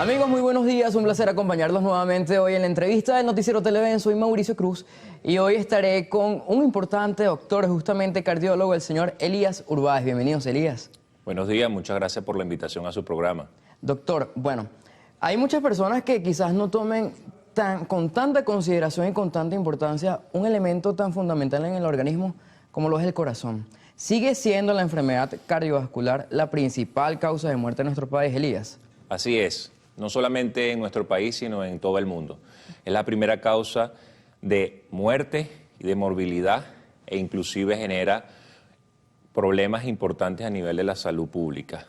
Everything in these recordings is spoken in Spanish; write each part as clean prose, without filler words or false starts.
Amigos, muy buenos días, un placer acompañarlos nuevamente hoy en la entrevista del Noticiero Televen. Soy Mauricio Cruz y hoy estaré con un importante doctor, justamente cardiólogo, el señor Elías Urbáez. Bienvenidos, Elías. Buenos días, muchas gracias por la invitación a su programa. Doctor, bueno, hay muchas personas que quizás no tomen con tanta consideración y con tanta importancia un elemento tan fundamental en el organismo como lo es el corazón. ¿Sigue siendo la enfermedad cardiovascular la principal causa de muerte en nuestro país, Elías? Así es, no solamente en nuestro país, sino en todo el mundo. Es la primera causa de muerte y de morbilidad e inclusive genera problemas importantes a nivel de la salud pública.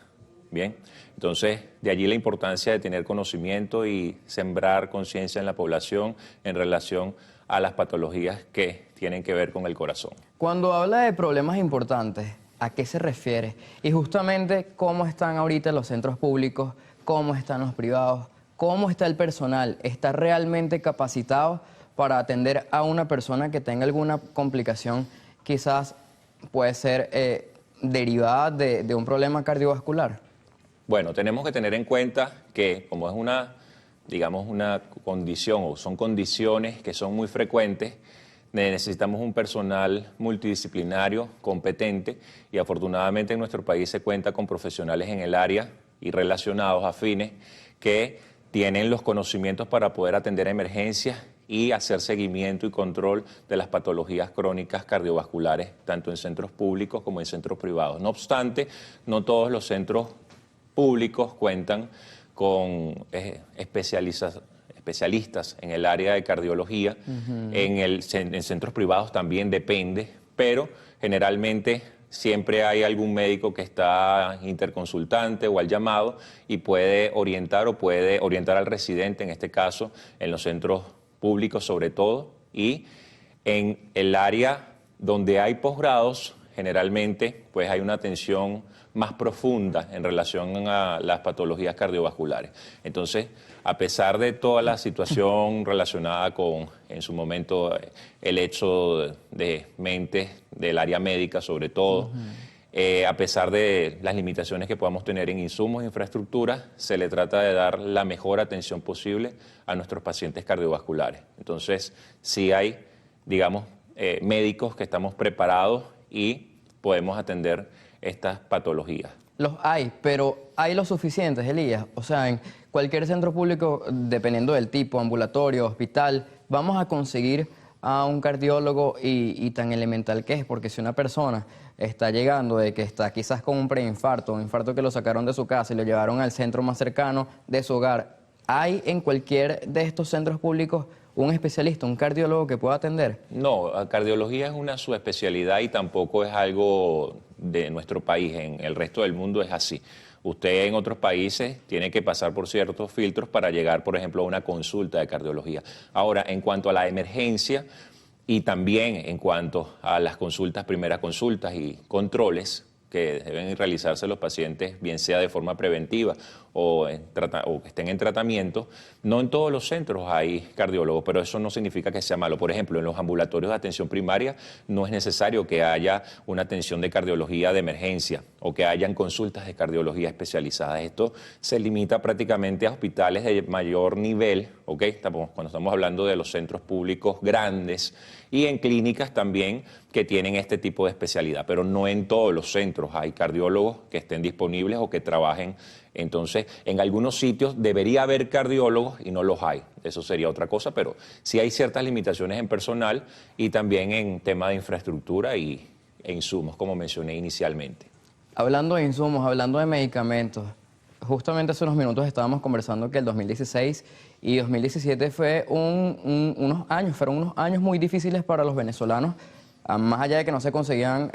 Bien, entonces de allí la importancia de tener conocimiento y sembrar conciencia en la población en relación a las patologías que tienen que ver con el corazón. Cuando habla de problemas importantes, ¿a qué se refiere? Y justamente, ¿cómo están ahorita los centros públicos? ¿Cómo están los privados? ¿Cómo está el personal? ¿Está realmente capacitado para atender a una persona que tenga alguna complicación? Quizás puede ser derivada de un problema cardiovascular. Bueno, tenemos que tener en cuenta que como es una, digamos, una condición o son condiciones que son muy frecuentes, necesitamos un personal multidisciplinario, competente, y afortunadamente en nuestro país se cuenta con profesionales en el área y relacionados afines que tienen los conocimientos para poder atender emergencias y hacer seguimiento y control de las patologías crónicas cardiovasculares, tanto en centros públicos como en centros privados. No obstante, no todos los centros públicos cuentan con especialistas en el área de cardiología. En centros privados también depende, pero generalmente siempre hay algún médico que está interconsultante o al llamado y puede orientar al residente, en este caso, en los centros públicos sobre todo, y en el área donde hay posgrados, generalmente pues hay una atención más profunda en relación a las patologías cardiovasculares. Entonces, a pesar de toda la situación relacionada con, en su momento, el hecho de mentes del área médica sobre todo, a pesar de las limitaciones que podamos tener en insumos e infraestructura, se le trata de dar la mejor atención posible a nuestros pacientes cardiovasculares. Entonces, sí hay, digamos, médicos que estamos preparados y podemos atender estas patologías. Los hay, pero ¿hay los suficientes, Elías? O sea, en cualquier centro público, dependiendo del tipo, ambulatorio, hospital, vamos a conseguir a un cardiólogo y tan elemental que es, porque si una persona está llegando de que está quizás con un preinfarto, un infarto que lo sacaron de su casa y lo llevaron al centro más cercano de su hogar, ¿hay en cualquier de estos centros públicos un especialista, un cardiólogo que pueda atender? No, cardiología es una subespecialidad y tampoco es algo de nuestro país. En el resto del mundo es así. Usted en otros países tiene que pasar por ciertos filtros para llegar, por ejemplo, a una consulta de cardiología. Ahora, en cuanto a la emergencia y también en cuanto a las consultas, primeras consultas y controles que deben realizarse los pacientes, bien sea de forma preventiva o que estén en tratamiento, no en todos los centros hay cardiólogos, pero eso no significa que sea malo. Por ejemplo, en los ambulatorios de atención primaria no es necesario que haya una atención de cardiología de emergencia o que hayan consultas de cardiología especializadas. Esto se limita prácticamente a hospitales de mayor nivel, ¿ok? Cuando estamos hablando de los centros públicos grandes y en clínicas también que tienen este tipo de especialidad, pero no en todos los centros hay cardiólogos que estén disponibles o que trabajen. Entonces, en algunos sitios debería haber cardiólogos y no los hay. Eso sería otra cosa, pero sí hay ciertas limitaciones en personal y también en tema de infraestructura e insumos, como mencioné inicialmente. Hablando de insumos, hablando de medicamentos, justamente hace unos minutos estábamos conversando que el 2016 y 2017 fueron unos años muy difíciles para los venezolanos. Más allá de que no se conseguían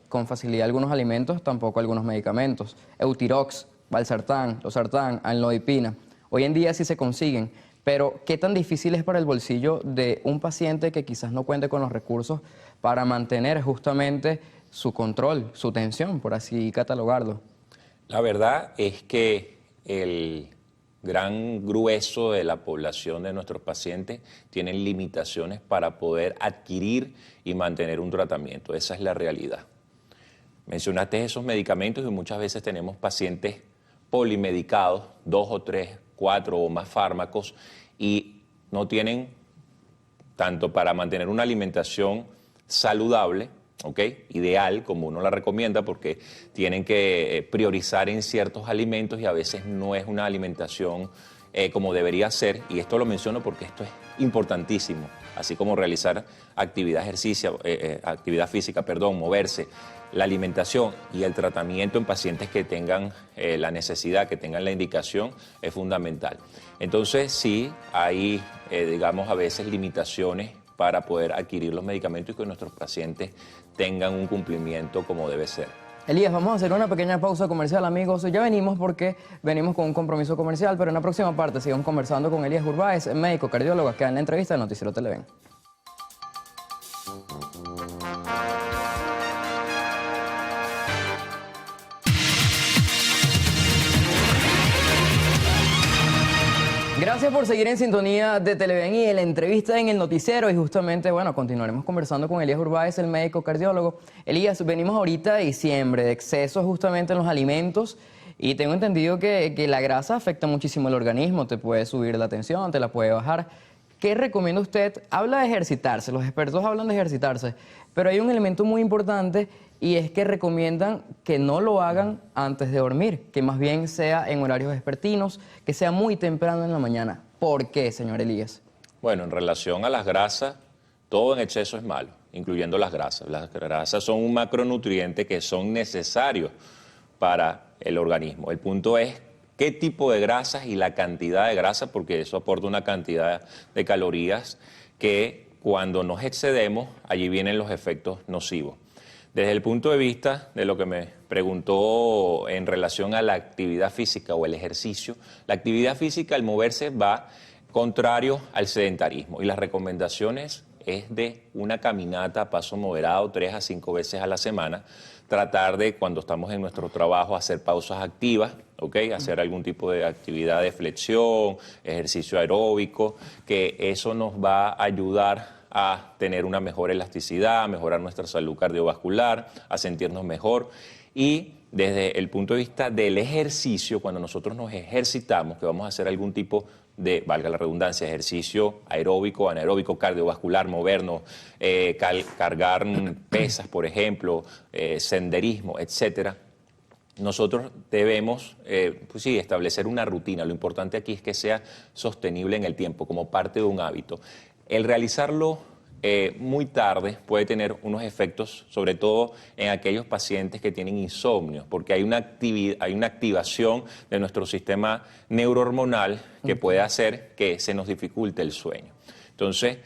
con facilidad algunos alimentos, tampoco algunos medicamentos. Eutirox, valsartán, losartán, amlodipina. Hoy en día sí se consiguen, pero ¿qué tan difícil es para el bolsillo de un paciente que quizás no cuente con los recursos para mantener justamente su control, su tensión, por así catalogarlo? La verdad es que el gran grueso de la población de nuestros pacientes tienen limitaciones para poder adquirir y mantener un tratamiento. Esa es la realidad. Mencionaste esos medicamentos y muchas veces tenemos pacientes polimedicados, 2 o 3 4 o más fármacos y no tienen tanto para mantener una alimentación saludable, ¿ok? Ideal, como uno la recomienda, porque tienen que priorizar en ciertos alimentos y a veces no es una alimentación como debería ser. Y esto lo menciono porque esto es importantísimo, así como realizar actividad física, moverse. La alimentación y el tratamiento en pacientes que tengan la necesidad, que tengan la indicación, es fundamental. Entonces, sí, hay, digamos, a veces limitaciones para poder adquirir los medicamentos y que nuestros pacientes tengan un cumplimiento como debe ser. Elías, vamos a hacer una pequeña pausa comercial, amigos. Ya venimos porque venimos con un compromiso comercial, pero en la próxima parte sigamos conversando con Elías Urbáez, médico cardiólogo, acá en la entrevista del Noticiero Televen. Gracias por seguir en sintonía de Televen y en la entrevista en el noticiero, y justamente, bueno, continuaremos conversando con Elías Urbáez, el médico cardiólogo. Elías, venimos ahorita de diciembre, de excesos justamente en los alimentos, y tengo entendido que la grasa afecta muchísimo el organismo, te puede subir la tensión, te la puede bajar. ¿Qué recomienda usted? Habla de ejercitarse, los expertos hablan de ejercitarse, pero hay un elemento muy importante y es que recomiendan que no lo hagan antes de dormir, que más bien sea en horarios vespertinos, que sea muy temprano en la mañana. ¿Por qué, señor Elías? Bueno, en relación a las grasas, todo en exceso es malo, incluyendo las grasas. Las grasas son un macronutriente que son necesarios para el organismo. El punto es qué tipo de grasas y la cantidad de grasa, porque eso aporta una cantidad de calorías que cuando nos excedemos, allí vienen los efectos nocivos. Desde el punto de vista de lo que me preguntó en relación a la actividad física o el ejercicio, la actividad física, al moverse, va contrario al sedentarismo y las recomendaciones es de una caminata a paso moderado 3 a 5 veces a la semana, tratar de, cuando estamos en nuestro trabajo, hacer pausas activas, ¿okay? Hacer algún tipo de actividad de flexión, ejercicio aeróbico, que eso nos va a ayudar a tener una mejor elasticidad, a mejorar nuestra salud cardiovascular, a sentirnos mejor. Y desde el punto de vista del ejercicio, cuando nosotros nos ejercitamos, que vamos a hacer algún tipo de, valga la redundancia, ejercicio aeróbico, anaeróbico, cardiovascular, movernos, cargar pesas, por ejemplo, senderismo, etcétera, nosotros debemos, pues sí, establecer una rutina. Lo importante aquí es que sea sostenible en el tiempo, como parte de un hábito. El realizarlo muy tarde puede tener unos efectos, sobre todo en aquellos pacientes que tienen insomnio, porque hay una activación de nuestro sistema neurohormonal que puede hacer que se nos dificulte el sueño. Entonces,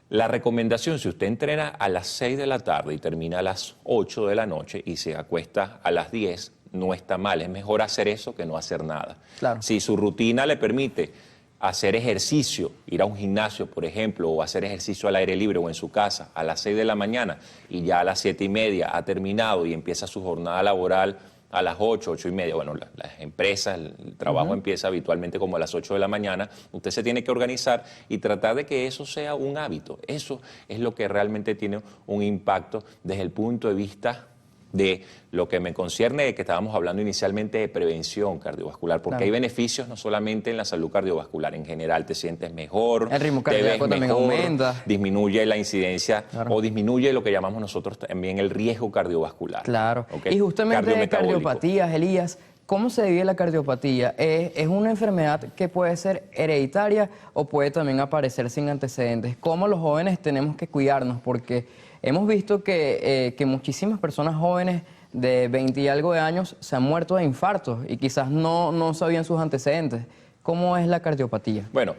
la recomendación, si usted entrena a las 6 de la tarde y termina a las 8 de la noche y se acuesta a las 10, no está mal. Es mejor hacer eso que no hacer nada. Claro. Si su rutina le permite hacer ejercicio, ir a un gimnasio, por ejemplo, o hacer ejercicio al aire libre o en su casa a las 6 de la mañana y ya a las 7:30 ha terminado y empieza su jornada laboral a las 8, 8:30. Bueno, las empresas, el trabajo empieza habitualmente como a las 8 de la mañana. Usted se tiene que organizar y tratar de que eso sea un hábito. Eso es lo que realmente tiene un impacto desde el punto de vista de lo que me concierne, de que estábamos hablando inicialmente de prevención cardiovascular, porque claro, hay beneficios no solamente en la salud cardiovascular, en general te sientes mejor, el ritmo te ves cardíaco también mejor, aumenta, disminuye la incidencia, claro, o disminuye lo que llamamos nosotros también el riesgo cardiovascular. Claro, ¿Okay? Y justamente de Cardiometabólico. cardiopatías, Elías, ¿cómo se divide la cardiopatía? ¿Es una enfermedad que puede ser hereditaria o puede también aparecer sin antecedentes? ¿Cómo los jóvenes tenemos que cuidarnos? Porque hemos visto que muchísimas personas jóvenes de 20 y algo de años se han muerto de infartos y quizás no sabían sus antecedentes. ¿Cómo es la cardiopatía? Bueno,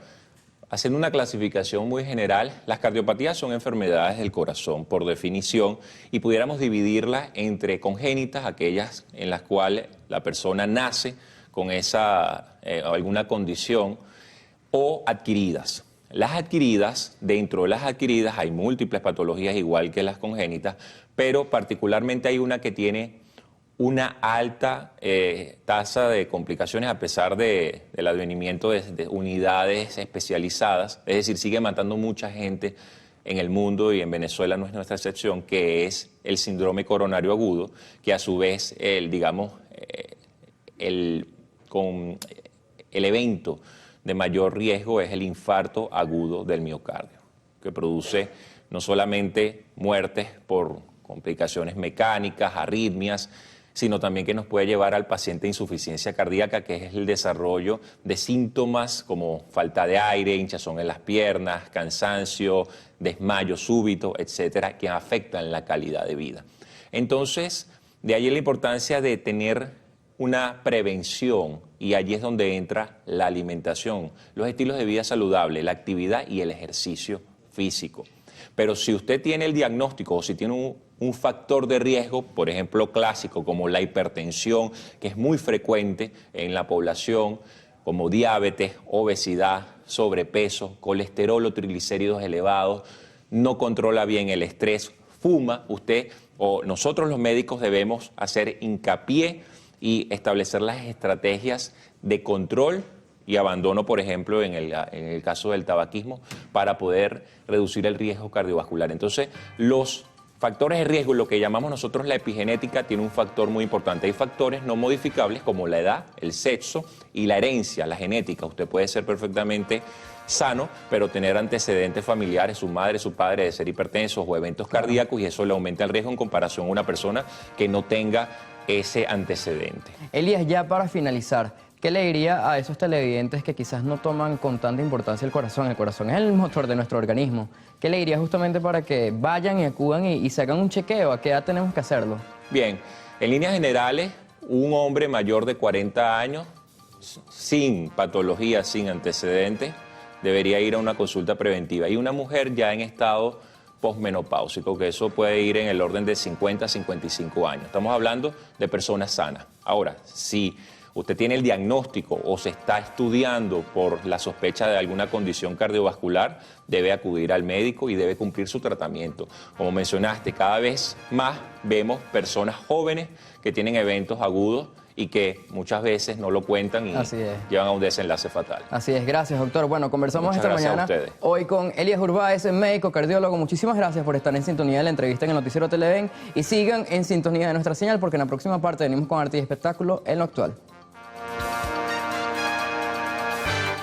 haciendo una clasificación muy general, las cardiopatías son enfermedades del corazón por definición y pudiéramos dividirlas entre congénitas, aquellas en las cuales la persona nace con esa alguna condición, o adquiridas. Las adquiridas, dentro de las adquiridas hay múltiples patologías igual que las congénitas, pero particularmente hay una que tiene una alta tasa de complicaciones a pesar del advenimiento de unidades especializadas, es decir, sigue matando mucha gente en el mundo y en Venezuela no es nuestra excepción, que es el síndrome coronario agudo, que a su vez, con el evento de mayor riesgo es el infarto agudo del miocardio, que produce no solamente muertes por complicaciones mecánicas, arritmias, sino también que nos puede llevar al paciente a insuficiencia cardíaca, que es el desarrollo de síntomas como falta de aire, hinchazón en las piernas, cansancio, desmayo súbito, etcétera, que afectan la calidad de vida. Entonces, de ahí la importancia de tener una prevención, y allí es donde entra la alimentación, los estilos de vida saludable, la actividad y el ejercicio físico. Pero si usted tiene el diagnóstico o si tiene un factor de riesgo, por ejemplo, clásico, como la hipertensión, que es muy frecuente en la población, como diabetes, obesidad, sobrepeso, colesterol o triglicéridos elevados, no controla bien el estrés, fuma, usted o nosotros los médicos debemos hacer hincapié y establecer las estrategias de control y abandono, por ejemplo, en el caso del tabaquismo, para poder reducir el riesgo cardiovascular. Entonces, los factores de riesgo, lo que llamamos nosotros la epigenética, tiene un factor muy importante. Hay factores no modificables como la edad, el sexo y la herencia, la genética. Usted puede ser perfectamente sano, pero tener antecedentes familiares, su madre, su padre, de ser hipertensos o eventos cardíacos, y eso le aumenta el riesgo en comparación a una persona que no tenga ese antecedente. Elías, ya para finalizar, ¿qué le diría a esos televidentes que quizás no toman con tanta importancia el corazón? El corazón es el motor de nuestro organismo. ¿Qué le diría justamente para que vayan y acudan y se hagan un chequeo? ¿A qué edad tenemos que hacerlo? Bien, en líneas generales, un hombre mayor de 40 años, sin patología, sin antecedentes, debería ir a una consulta preventiva. Y una mujer ya en estado posmenopáusico, que eso puede ir en el orden de 50 a 55 años. Estamos hablando de personas sanas. Ahora, si usted tiene el diagnóstico o se está estudiando por la sospecha de alguna condición cardiovascular, debe acudir al médico y debe cumplir su tratamiento. Como mencionaste, cada vez más vemos personas jóvenes que tienen eventos agudos y que muchas veces no lo cuentan y llevan a un desenlace fatal. Así es, gracias, doctor. Bueno, conversamos esta mañana hoy con Elías Urbáez, médico cardiólogo. Muchísimas gracias por estar en sintonía de la entrevista en el Noticiero Televen, y sigan en sintonía de nuestra señal, porque en la próxima parte venimos con arte y espectáculo en lo actual.